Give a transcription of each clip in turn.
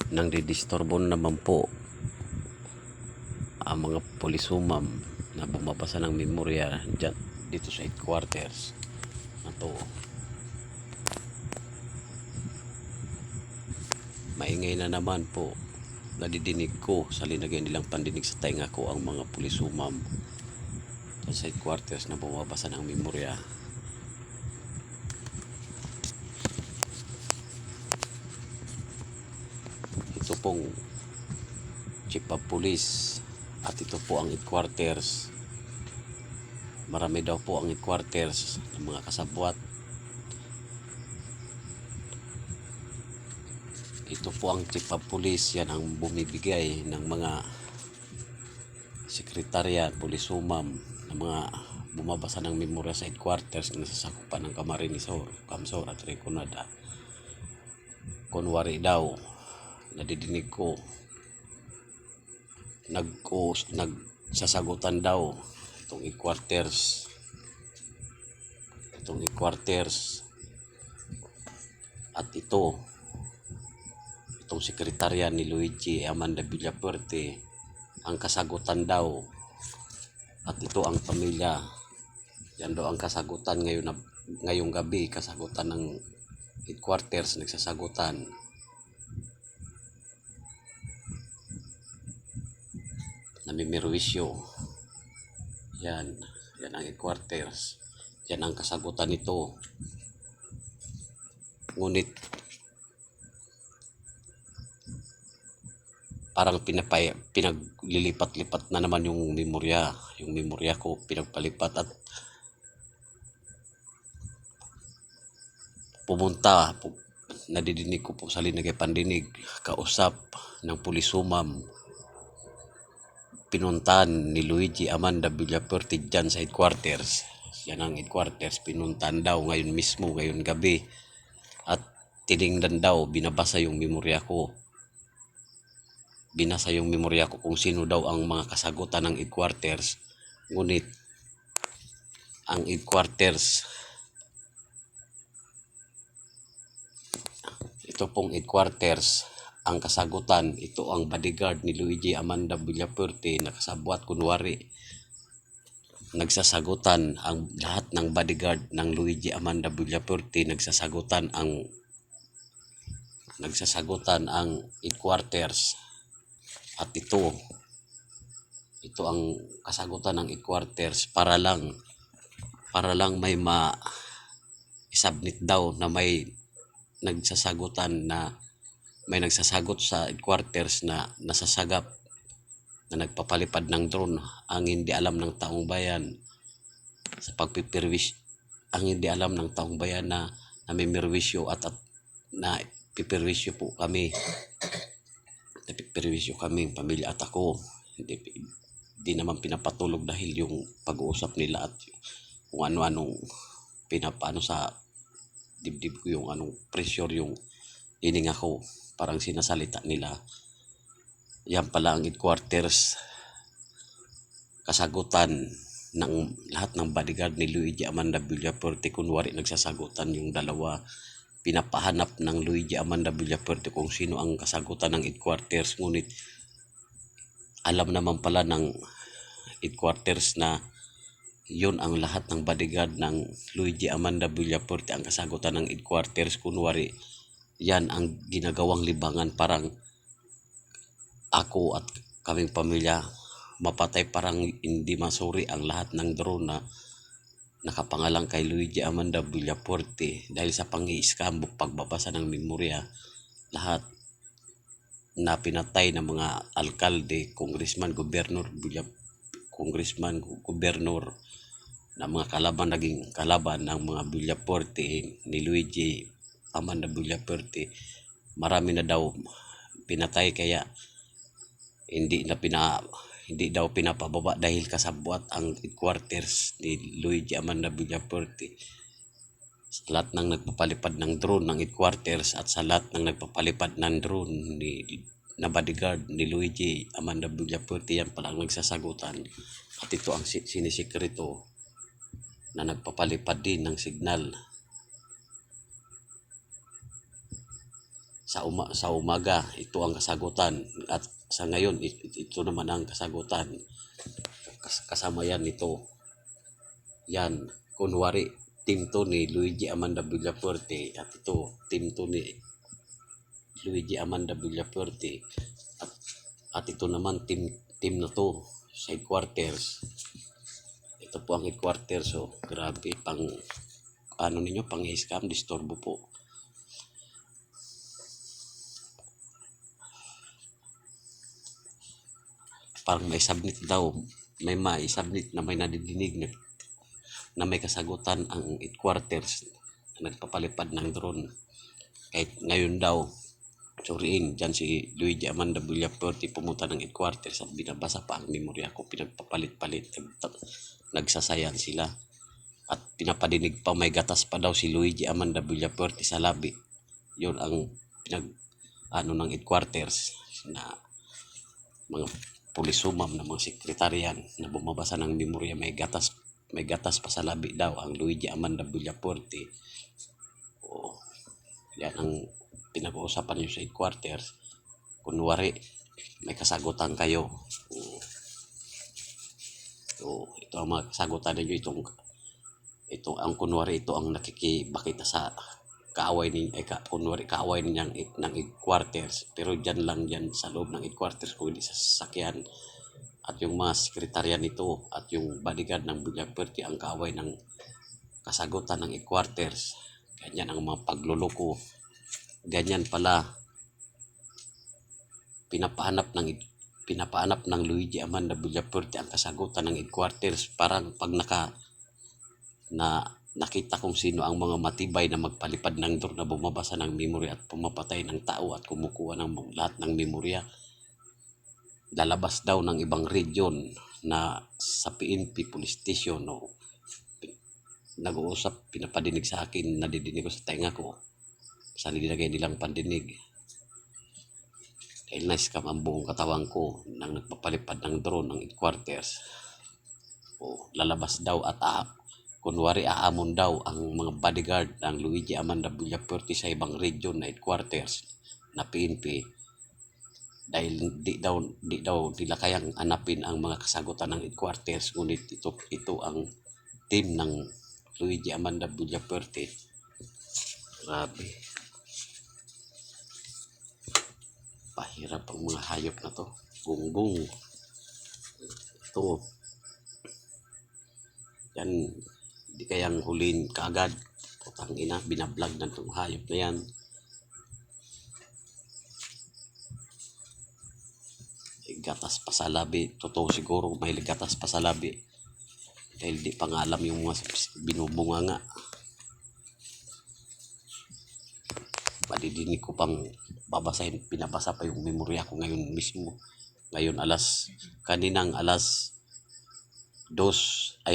nang didisturbo naman po ang mga pulisumam na bumabasa ng memorya dyan, dito sa headquarters na to. Maingay na naman po, nadidinig ko sa linagay nilang pandinig sa tainga ko ang mga pulisumam sa headquarters na bumabasa ng memorya. Ito pong chief of police at ito po ang headquarters. Marami daw po ang headquarters ng mga kasabwat. Ito po ang chief of police, yan ang bumibigay ng mga sekretarya, pulisumam, ng mga bumabasa ng memorya sa headquarters na nasasakupan ng Camarines Sur, Camsor at Reconada. Kunwari daw, nadidinig ko, nagsasagutan daw itong headquarters at itong sekretarya ni Luigi Amanda Villafuerte ang kasagutan daw, at ito ang pamilya, yan daw ang kasagutan ngayong gabi, kasagutan ng headquarters, nagsasagutan. Namimirwisyo, yan ang headquarters, yan ang kasagutan nito. Ngunit parang pinaglilipat-lipat na naman yung memorya ko, pinagpalipat at nadidinig ko po sa linagay pandinig, kausap ng pulisumam, pinuntan ni Luigi Amanda Villafuerte dyan sa headquarters. Yan ang headquarters, pinuntan daw ngayon mismo, ngayon gabi, at tiningnan daw, binasa yung memorya ko kung sino daw ang mga kasagutan ng headquarters. Ngunit ang headquarters, ito pong headquarters, ang kasagutan, ito ang bodyguard ni Luigi Amanda Villafuerte na kasabwat. Kunwari, nagsasagutan ang lahat ng bodyguard ng Luigi Amanda Villafuerte, nagsasagutan ang headquarters. At ito ang kasagutan ng headquarters para lang may ma-submit daw na may nagsasagot sa headquarters na nasasagap, na nagpapalipad ng drone. Ang hindi alam ng taong bayan sa pagpipirwish, ang hindi alam ng taong bayan na namimirwisyo at na pipirwisyo po kami. Napiperwisyo kami, pamilya at ako. Hindi naman pinapatulog dahil yung pag-uusap nila at kung ano-anong pinapaano sa dibdib ko, yung anong pressure yung hininga ko, parang sinasalita nila. Yan pala ang headquarters, kasagutan ng lahat ng bodyguard ni Luigi Amanda Villafuerte. Kunwari, nagsasagutan yung dalawa, pinapahanap ng Luigi Amanda Villafuerte kung sino ang kasagutan ng headquarters. Ngunit alam naman pala ng headquarters na yun ang lahat ng bodyguard ng Luigi Amanda Villafuerte ang kasagutan ng headquarters. Kunwari, yan ang ginagawang libangan, parang ako at kaming pamilya mapatay, parang hindi masuri ang lahat ng drone na nakapangalang kay Luigi Amanda Villafuerte dahil sa pang-i-scam, pagbabasa ng memorya. Lahat na pinatay ng mga alkalde, congressman, gobernador na mga kalaban, naging kalaban ng mga Villafuerte ni Luigi Amanda Villafuerte. Marami na daw pinatay, kaya hindi daw pinapababa dahil kasabwat ang headquarters ni Luigi Amanda Villafuerte. Sa lahat ng nagpapalipad ng drone ng headquarters at sa lahat ng nagpapalipad ng drone na bodyguard ni Luigi Amanda Villafuerte, yan pala ang nagsasagutan. At ito ang sinisikreto na nagpapalipad din ng signal. sa umaga ito ang kasagutan, at sa ngayon ito naman ang kasagutan. Kasama yan ito. Yan, kunwari team to ni Luigi Amanda Villafuerte, at ito team to ni Luigi Amanda Villafuerte, at ito naman team na to sa headquarters. Ito po ang headquarters. So grabe, pang ano ninyo, pang scam, disturbo po. Parang may submit daw, may submit na may nadidinig na may kasagutan ang headquarters na nagpapalipad ng drone. Kahit ngayon daw, suriin dyan si Luigi Amanda Villafuerte pumunta ng headquarters at binabasa pa ang memorya ko, pinagpapalit-palit, nagsasayan sila. At pinapadinig pa, may gatas pa daw si Luigi Amanda Villafuerte sa labi. Yun ang ng headquarters na mga pulisumam na mga sekretaryan na bumabasa ng memorya. May gatas pa sa labi daw ang Luigi Amanda Villafuerte. Yan ang pinag-uusapan nyo sa headquarters. Kunwari may kasagutan kayo. Ito ang mga kasagutan ninyo. Ito ang kunwari, ito ang nakikibakita sa kaaway ng headquarters. Pero dyan lang yan sa loob ng headquarters, kung hindi sa sasakyan. At yung mga sekretarya nito at yung bodyguard ng Villafuerte ang kaaway ng kasagutan ng headquarters. Ganyan ang mga pagluloko. Ganyan pala pinapahanap ng Luigi Amanda Villafuerte ang kasagutan ng headquarters. Parang pag nakita kung sino ang mga matibay na magpalipad ng drone na bumabasa ng memorya at pumapatay ng tao at kumukuha ng lahat ng memorya, lalabas daw ng ibang region na sa PNP police station. Nag-uusap, pinapadinig sa akin, nadidinig ko sa tenga ko, sa nilagay nilang pandinig. Dahil na-scam ang buong katawan ko nang nagpapalipad ng drone ng headquarters. Lalabas daw at kunwari aamon daw ang mga bodyguard ng Luigi Amanda Villafuerte sa ibang region na headquarters na PNP, dahil di daw nila kayang hanapin ang mga kasagutan ng headquarters. Ngunit ito ang team ng Luigi Amanda Villafuerte. Grabe, pahirap ang mga hayop na to. Gunggong ito yan, di kayang hulin kaagad. Putang ina, binablog na itong hayop na yan. Gatas pa sa labi. Totoo siguro may gatas pa sa labi, dahil di pa nga alam yung mga binubunga nga. Madidinig ko pang babasahin, pinabasa pa yung memorya ko ngayon mismo. Ngayon kaninang alas 10:50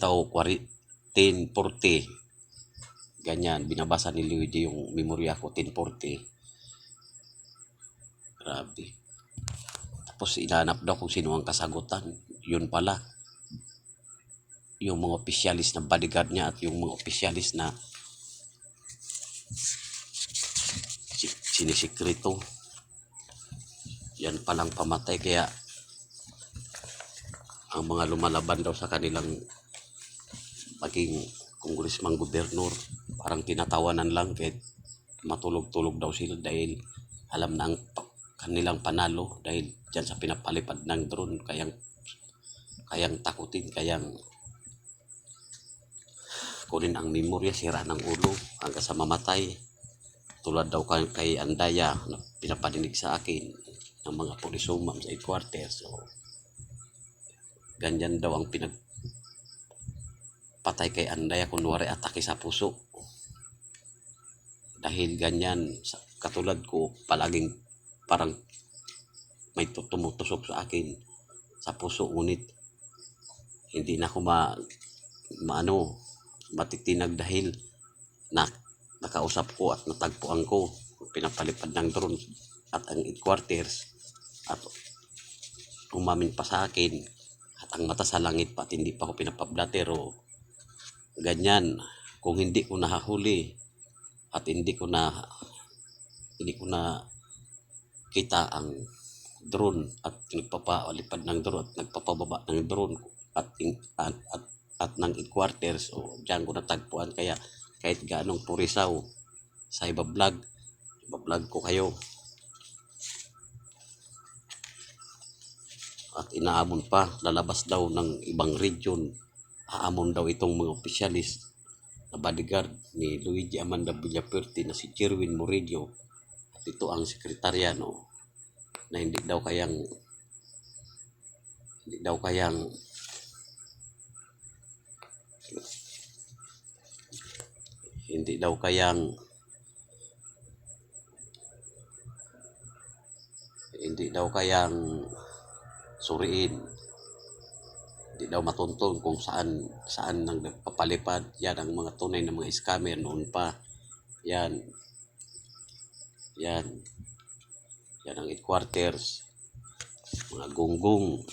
o 10:40, ganyan, binabasa ni Luigi yung memorya ko, 10:40. Grabe. Tapos inaanap daw kung sino ang kasagutan. Yun pala yung mga opisyalis na bodyguard niya at yung mga opisyalis na sinisikreto. Yan palang pamatay, kaya ang mga lumalaban daw sa kanilang maging congressman, gobernur, parang tinatawanan lang kahit matulog-tulog daw sila, dahil alam na ang kanilang panalo dahil dyan sa pinapalipad ng drone. Kayang takutin, kayang kunin ang memorya, sira ng ulo hanggang sa mamatay. Tulad daw kay Andaya na pinapadinig sa akin ng mga pulisumam sa headquarters. So, ganyan daw ang pinagpatay kay Andaya, kunwari atake sa puso. Dahil ganyan, katulad ko, palaging parang may tumutusok sa akin sa puso, ngunit hindi na ako matitinag dahil nakausap ko at natagpuan ko pinapalipad ng drone at ang headquarters, at umamin pa sa akin at ang mata sa langit pa at hindi pa ako pinapablatter o ganyan. Kung hindi ko nahahuli at hindi ko na kita ang drone at nagpapalipad ng drone at nagpapababa ng drone at ng headquarters o diyan ko natagpuan. Kaya kahit gaanong purisaw sa ibablog ko kayo at inaamon pa, lalabas daw ng ibang region, aamon daw itong mga opisyalis na bodyguard ni Luigi Amanda Villapuerte na si Jerwin Murillo at ito ang sekretarya na hindi daw kayang suriin, hindi daw matuntun kung saan nang nagpapalipad. Yan ang mga tunay na mga scammer noon pa. Yan ang headquarters, mga gunggong